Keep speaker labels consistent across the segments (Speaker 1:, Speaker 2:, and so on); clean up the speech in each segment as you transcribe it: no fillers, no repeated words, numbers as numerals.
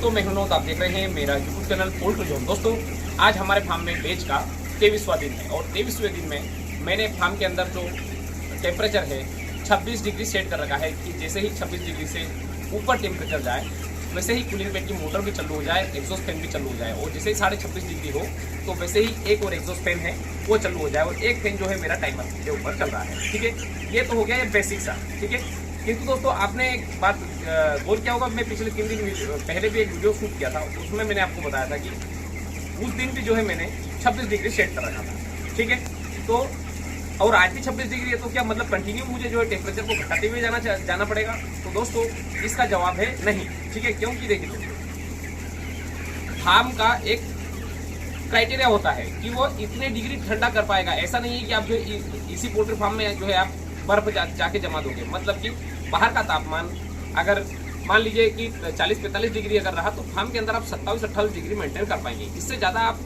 Speaker 1: दोस्तों मैं हूं, आप देख रहे हैं मेरा यूट्यूब चैनल पोल्ट्री जोन। दोस्तों आज हमारे फार्म में बेच का 23वां दिन है और 23वें दिन में मैंने फार्म के अंदर जो टेम्परेचर है 26 डिग्री सेट कर रखा है कि जैसे ही 26 डिग्री से ऊपर टेम्परेचर जाए वैसे ही कूलिंग फैन की मोटर भी चालू हो जाए, एग्जॉस्ट फैन भी चालू हो जाए और जैसे ही 26.5 डिग्री हो तो वैसे ही एक और एग्जॉस्ट फैन है वो चालू हो जाए और एक फैन जो है मेरा टाइमर के ऊपर चल रहा है। ठीक है, ये तो हो गया ये बेसिक सा। ठीक है, किंतु दोस्तों आपने एक बात गौर किया होगा, मैं पिछले 3 दिन पहले भी एक वीडियो शूट किया था, उसमें मैंने आपको बताया था कि उस दिन भी जो है मैंने 26 डिग्री सेट कर रखा था। ठीक है, तो और आज भी 26 डिग्री है तो क्या मतलब कंटिन्यू मुझे जो है टेम्परेचर को घटाते हुए जाना पड़ेगा? तो दोस्तों इसका जवाब है नहीं। ठीक है, क्योंकि देखिए फार्म का एक क्राइटेरिया होता है कि वो इतने डिग्री ठंडा कर पाएगा। ऐसा नहीं है कि आप जो इसी पोल्ट्री फार्म में जो है आप बर्फ जाके जमा दोगे। मतलब कि बाहर का तापमान अगर मान लीजिए कि 40-45 डिग्री अगर रहा तो फार्म के अंदर आप 27-28 डिग्री मेंटेन कर पाएंगे। इससे ज़्यादा आप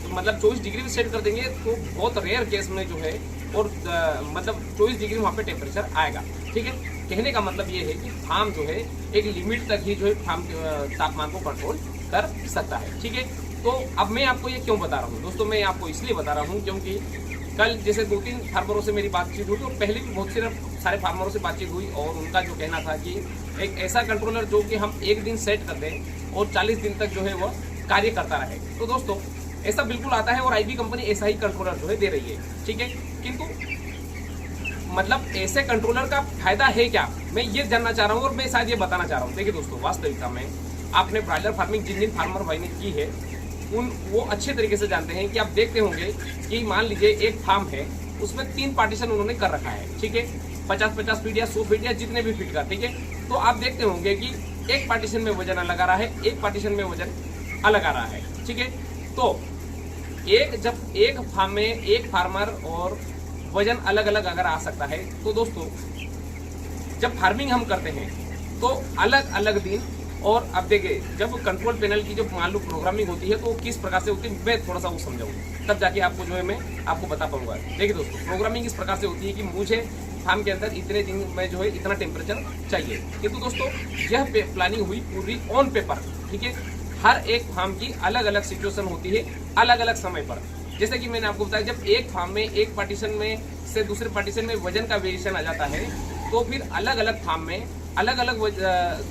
Speaker 1: मतलब 24 डिग्री भी सेट कर देंगे तो बहुत रेयर केस में जो है और मतलब 24 डिग्री वहाँ पे टेम्परेचर आएगा। ठीक है, कहने का मतलब ये है कि फार्म जो है एक लिमिट तक ही जो है फार्म के तापमान को कंट्रोल कर सकता है। ठीक है, तो अब मैं आपको ये क्यों बता रहा हूँ दोस्तों, मैं आपको इसलिए बता रहा हूँ क्योंकि कल जैसे 2-3 फार्मरों से मेरी बातचीत हुई और पहले भी बहुत सारे फार्मरों से बातचीत हुई और उनका जो कहना था कि एक ऐसा कंट्रोलर जो कि हम एक दिन सेट कर दें और 40 दिन तक जो है वो कार्य करता रहे। तो दोस्तों ऐसा बिल्कुल आता है और आईबी कंपनी ऐसा ही कंट्रोलर जो है दे रही है। ठीक है, किंतु मतलब ऐसे कंट्रोलर का फायदा है क्या, मैं ये जानना चाह रहा हूँ और मैं शायद ये बताना चाह रहा हूँ। देखिए दोस्तों, वास्तविकता में आपने ब्रायलर फार्मिंग जिन फार्मर भाई ने की है वो अच्छे तरीके से जानते हैं कि आप देखते होंगे कि मान लीजिए एक फार्म है उसमें 3 पार्टीशन उन्होंने कर रखा है। ठीक है, 50-50 फीट या 100 फीट या जितने भी फीट का। ठीक है, तो आप देखते होंगे कि एक पार्टीशन में वजन अलग आ रहा है, एक पार्टीशन में वजन अलग आ रहा है। ठीक है, तो जब एक फार्म में एक फार्मर और वजन अलग अलग अगर आ सकता है तो दोस्तों जब फार्मिंग हम करते हैं तो अलग अलग दिन। और अब देखिए जब कंट्रोल पैनल की जो मान लो प्रोग्रामिंग होती है तो किस प्रकार से होती है मैं थोड़ा सा वो समझाऊँ तब जाके आपको जो है मैं आपको बता पाऊंगा। देखिए दोस्तों, प्रोग्रामिंग इस प्रकार से होती है कि मुझे फार्म के अंदर इतने दिन में जो है इतना टेम्परेचर चाहिए। किंतु दोस्तों यह प्लानिंग हुई पूरी ऑन पेपर। ठीक है, हर एक फार्म की अलग अलग सिचुएशन होती है अलग अलग समय पर। जैसे कि मैंने आपको बताया जब एक फार्म में एक पार्टीशन में से दूसरे पार्टीशन में वजन का वेरिएशन आ जाता है तो फिर अलग अलग फार्म में अलग अलग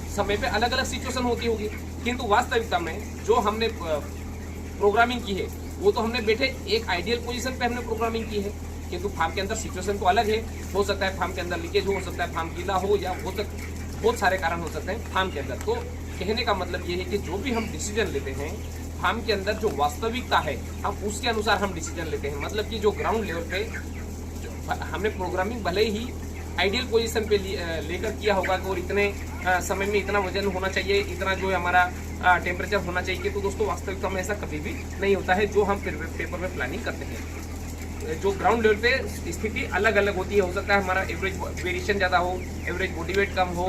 Speaker 1: समय पे अलग अलग सिचुएशन होती होगी। किंतु वास्तविकता में जो हमने प्रोग्रामिंग की है वो तो हमने बैठे एक आइडियल पोजीशन पे हमने प्रोग्रामिंग की है, किंतु फार्म के अंदर सिचुएशन तो अलग है। हो सकता है फार्म के अंदर लीकेज हो सकता है फार्म गीला हो या बहुत सारे कारण हो सकते हैं फार्म के अंदर। तो कहने का मतलब ये है कि जो भी हम डिसीजन लेते हैं फार्म के अंदर जो वास्तविकता है हम उसके अनुसार हम डिसीजन लेते हैं। मतलब कि जो ग्राउंड लेवल पे हमने प्रोग्रामिंग भले ही आइडियल पोजीशन पे लेकर किया होगा और इतने समय में इतना वजन होना चाहिए, इतना जो है हमारा टेम्परेचर होना चाहिए, तो दोस्तों वास्तविकता में ऐसा कभी भी नहीं होता है जो हम पेपर में प्लानिंग करते हैं। जो ग्राउंड लेवल पे स्थिति अलग अलग होती है। हो सकता है हमारा एवरेज वेरिएशन ज़्यादा हो, एवरेज बॉडी वेट कम हो,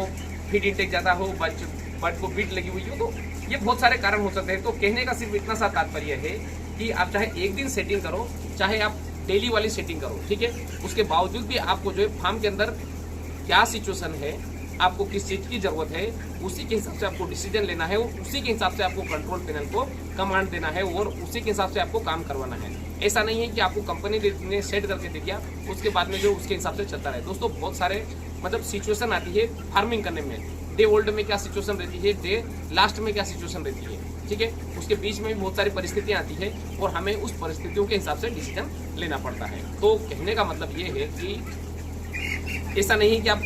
Speaker 1: फीड इंटेक ज़्यादा हो, बर्ड को बीट लगी हुई हो, तो ये बहुत सारे कारण हो सकते हैं। तो कहने का सिर्फ इतना सा तात्पर्य है कि आप चाहे एक दिन सेटिंग करो चाहे आप डेली वाली सेटिंग करो। ठीक है, उसके बावजूद भी आपको जो है फार्म के अंदर क्या सिचुएशन है, आपको किस चीज़ की जरूरत है, उसी के हिसाब से आपको डिसीजन लेना है और उसी के हिसाब से आपको कंट्रोल पैनल को कमांड देना है और उसी के हिसाब से आपको काम करवाना है। ऐसा नहीं है कि आपको कंपनी ने सेट करके दे दिया उसके बाद में जो उसके हिसाब से चलता रहे। दोस्तों बहुत सारे मतलब सिचुएशन आती है फार्मिंग करने में। डे ओल्ड में क्या सिचुएशन रहती है, डे लास्ट में क्या सिचुएशन रहती है। ठीक है, उसके बीच में भी बहुत सारी परिस्थितियां आती है और हमें उस परिस्थितियों के हिसाब से डिसीजन लेना पड़ता है। तो कहने का मतलब ये है कि ऐसा नहीं है कि आप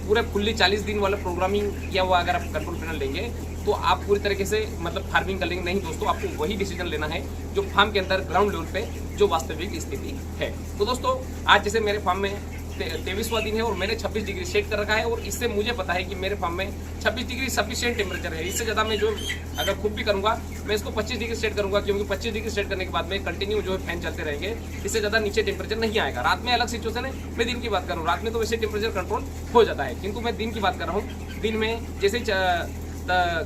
Speaker 1: पूरे फुल्ली 40 दिन वाला प्रोग्रामिंग किया हुआ अगर आप कंट्रोल पैनल लेंगे तो आप पूरी तरीके से मतलब फार्मिंग कर लेंगे। नहीं दोस्तों, आपको वही डिसीजन लेना है जो फार्म के अंदर ग्राउंड लेवल पे जो वास्तविक स्थिति है। तो दोस्तों आज जैसे मेरे फार्म में 23वां दिन है और मैंने 26 डिग्री सेट कर रखा है और इससे मुझे पता है कि मेरे फार्म में 26 डिग्री सफिशिएंट टेम्परेचर है। इससे ज़्यादा मैं जो अगर खुद भी करूँगा मैं इसको 25 डिग्री सेट करूँगा, क्योंकि 25 डिग्री सेट करने के बाद में कंटिन्यू जो है फैन चलते रहेंगे, इससे ज़्यादा नीचे टेम्परेचर नहीं आएगा। रात में अलग सिचुएशन है, मैं दिन की बात कर रहा हूँ। रात में तो वैसे टेम्परेचर कंट्रोल हो जाता है, किंतु मैं दिन की बात कर रहा हूँ। दिन में जैसे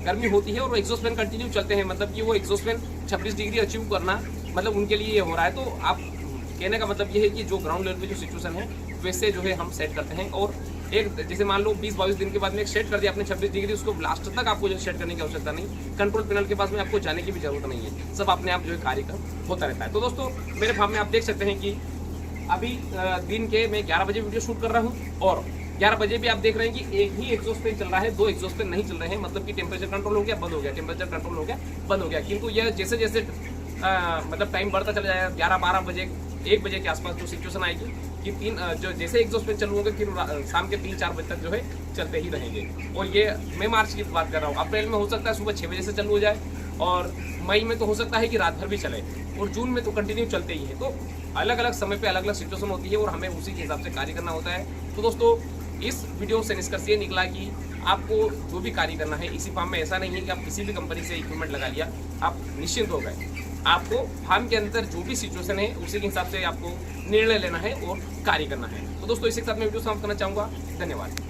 Speaker 1: गर्मी होती है और एग्जॉस्ट फैन कंटिन्यू चलते हैं, मतलब कि वो एग्जॉस्ट फैन 26 डिग्री अचीव करना मतलब उनके लिए ये हो रहा है। तो आप कहने का मतलब ये है कि जो ग्राउंड लेवल पे जो सिचुएशन है वैसे जो है हम सेट करते हैं। और एक जैसे मान लो 20-22 दिन के बाद में एक सेट कर दिया आपने 26 डिग्री, उसको लास्ट तक आपको जो सेट करने की आवश्यकता नहीं, कंट्रोल पैनल के पास में आपको जाने की भी जरूरत नहीं है, सब अपने आप जो है कार्यक्रम होता रहता है। तो दोस्तों मेरे फार्म में आप देख सकते हैं कि अभी दिन के मैं 11 बजे वीडियो शूट कर रहा हूँ और 11 बजे भी आप देख रहे हैं कि एक ही एग्जॉस्ट फैन चल रहा है, 2 एग्जॉस्ट फैन नहीं चल रहे हैं, मतलब कि टेम्परेचर कंट्रोल हो गया बंद हो गया, टेम्परेचर कंट्रोल हो गया बंद हो गया। किंतु यह जैसे जैसे मतलब टाइम बढ़ता चला जाएगा, 11-12 बजे 1 बजे के आसपास जो सिचुएशन आएगी कि जो जैसे एग्जॉस्ट फैन चालू होंगे फिर शाम के 3-4 बजे तक जो है चलते ही रहेंगे। और ये मैं मार्च की बात कर रहा हूँ, अप्रैल में हो सकता है सुबह 6 बजे से चालू हो जाए और मई में तो हो सकता है कि रात भर भी चले और जून में तो कंटिन्यू चलते ही है। तो अलग अलग समय पे अलग अलग सिचुएशन होती है और हमें उसी के हिसाब से कार्य करना होता है। तो दोस्तों इस वीडियो से निष्कर्ष ये निकला कि आपको जो भी कार्य करना है इसी फार्म में, ऐसा नहीं है कि आप किसी भी कंपनी से इक्विपमेंट लगा लिया आप निश्चिंत हो गए। आपको फार्म के अंदर जो भी सिचुएशन है उसी के हिसाब से आपको निर्णय लेना है और कार्य करना है। तो दोस्तों इसी के साथ मैं वीडियो समाप्त करना चाहूँगा। धन्यवाद।